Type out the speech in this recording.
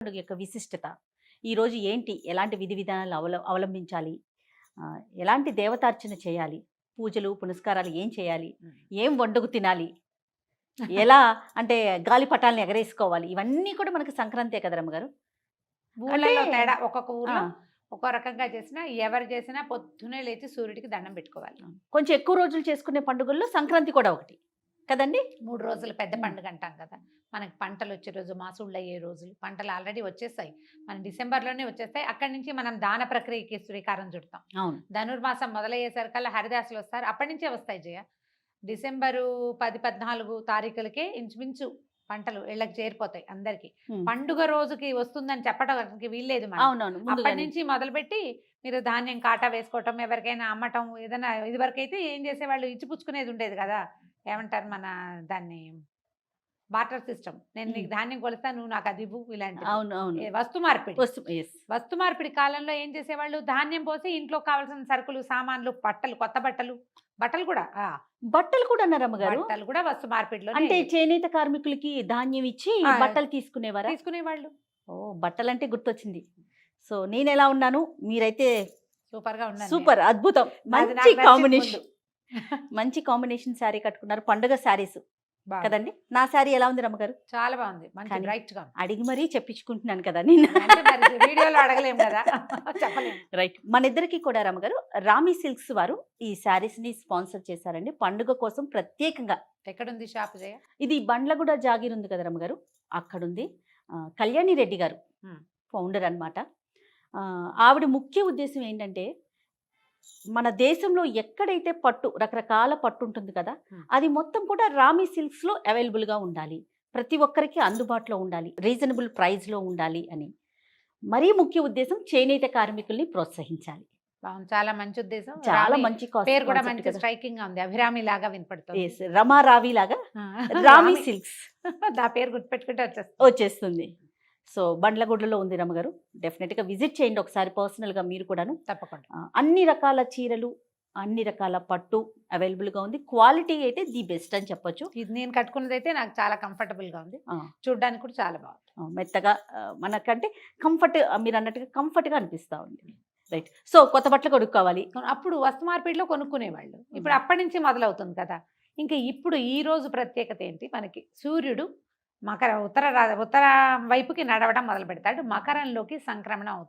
పండుగ యొక్క విశిష్టత ఈరోజు ఏంటి? ఎలాంటి విధి విధానాలు అవలంబించాలి? ఎలాంటి దేవతార్చన చేయాలి? పూజలు, పునస్కారాలు ఏం చేయాలి? ఏం వండుకు తినాలి? ఎలా అంటే గాలిపటాలను ఎగరేసుకోవాలి? ఇవన్నీ కూడా మనకి సంక్రాంతే కదా రమ్మగారు. ఊళ్ళలో తేడా ఒక్కొక్క ఊర్లో ఒక్కో రకంగా చేసినా ఎవరు చేసినా పొద్దునే లేచి సూర్యుడికి దండం పెట్టుకోవాలి. కొంచెం ఎక్కువ రోజులు చేసుకునే పండుగల్లో సంక్రాంతి కూడా ఒకటి కదండి. 3 రోజులు పెద్ద పండుగ అంటాం కదా. మనకి పంటలు వచ్చే రోజు, మాసుళ్ళు అయ్యే రోజులు, పంటలు ఆల్రెడీ వచ్చేస్తాయి. మన డిసెంబర్లోనే వచ్చేస్తాయి. అక్కడి నుంచి మనం దాన ప్రక్రియకి శ్రీకారం చుడతాం. అవును. ధనుర్మాసం మొదలయ్యేసరికల్లా హరిదాసులు వస్తారు. అప్పటి నుంచే వస్తాయి జయ. డిసెంబరు 10-14 తారీఖులకే ఇంచుమించు పంటలు ఇళ్ళకి చేరిపోతాయి అందరికి. పండుగ రోజుకి వస్తుందని చెప్పడానికి వీల్లేదు. అప్పటి నుంచి మొదలుపెట్టి మీరు ధాన్యం కాటా వేసుకోవటం, ఎవరికైనా అమ్మటం, ఏదైనా ఇదివరకైతే ఏం చేసేవాళ్ళు, ఇచ్చిపుచ్చుకునేది ఉండేది కదా. ఏమంటారు మన దాన్ని, బార్టర్ సిస్టమ్. నేను నీకు ధాన్యం కొలుస్తాను, నువ్వు నాకు అది ఇవ్వు, ఇలాంటి వస్తు మార్పిడి. వస్తు మార్పిడి కాలంలో ఏం చేసేవాళ్ళు, ధాన్యం పోసి ఇంట్లో కావాల్సిన సరుకులు, సామాన్లు, బట్టలు, కొత్త బట్టలు, బట్టలు కూడా అన్నారమ్మగారు. బట్టలు కూడా వస్తు మార్పిడిలో. అంటే చేనేత కార్మికులకి ధాన్యం ఇచ్చి బట్టలు తీసుకునేవాళ్ళు. ఓ, బట్టలు అంటే గుర్తొచ్చింది. సో నేను ఎలా ఉన్నాను, మీరైతే సూపర్ గా ఉన్నారు. సూపర్, అద్భుతం, మంచి కాంబినేషన్. మంచి కాంబినేషన్ శారీ కట్టుకున్నారు, పండుగ శారీస్ కదండి. నా శారీ ఎలా ఉంది రమ్మగారు? చాలా బాగుంది, మంచి బ్రైట్ గా. అడిగి మరీ చెప్పించుకుంటున్నాను కదా నేను, వీడియోలో అడగలేం కదా, చెప్పలేం. రైట్. మన ఇద్దరికి కూడా రమ్మగారు రామి సిల్క్స్ వారు ఈ శారీస్ ని స్పాన్సర్ చేశారండి పండుగ కోసం ప్రత్యేకంగా. ఎక్కడుంది షాప్ జయ? ఇది బండ్లగూడ జాగీర్ ఉంది కదా రమ్మగారు, అక్కడుంది. కళ్యాణి రెడ్డి గారు ఫౌండర్ అన్నమాట. ఆవిడ ముఖ్య ఉద్దేశం ఏంటంటే, మన దేశంలో ఎక్కడైతే పట్టు, రకరకాల పట్టు ఉంటుంది కదా, అది మొత్తం కూడా రామి సిల్క్స్ లో అవైలబుల్ గా ఉండాలి, ప్రతి ఒక్కరికి అందుబాటులో ఉండాలి, రీజనబుల్ ప్రైస్ లో ఉండాలి అని. మరీ ముఖ్య ఉద్దేశం చేనేత కార్మికుల్ని ప్రోత్సహించాలి. చాలా మంచి ఉద్దేశం, చాలా మంచి పేరు కూడా మంచి స్ట్రైకింగ్ గా ఉంది. అభిరామి లాగా వినపడుతుంది. రమారావి లాగా రామి సిల్క్స్ నా పేరు గుర్తుపెట్టుకుంటే వచ్చేస్తుంది. సో బండ్లగూడలో ఉంది రమ్మగారు, డెఫినెట్గా విజిట్ చేయండి ఒకసారి పర్సనల్గా మీరు కూడాను. తప్పకుండా. అన్ని రకాల చీరలు, అన్ని రకాల పట్టు అవైలబుల్గా ఉంది. క్వాలిటీ అయితే ది బెస్ట్ అని చెప్పొచ్చు. ఇది నేను కట్టుకున్నది అయితే నాకు చాలా కంఫర్టబుల్గా ఉంది, చూడడానికి కూడా చాలా బాగుంది. మెత్తగా మనకంటే కంఫర్ట్, మీరు అన్నట్టుగా కంఫర్ట్గా అనిపిస్తూ ఉంది. రైట్. సో కొత్త బట్టలు కొనుక్కోవాలి. అప్పుడు వస్తు మార్పిడిలో కొనుక్కునేవాళ్ళు, ఇప్పుడు అప్పటి నుంచి మొదలవుతుంది కదా. ఇంకా ఇప్పుడు ఈ రోజు ప్రత్యేకత ఏంటి, మనకి సూర్యుడు ఉత్తర వైపుకి నడవడం మొదలు పెడతాడు, మకరంలోకి సంక్రమణం అవుతుంది.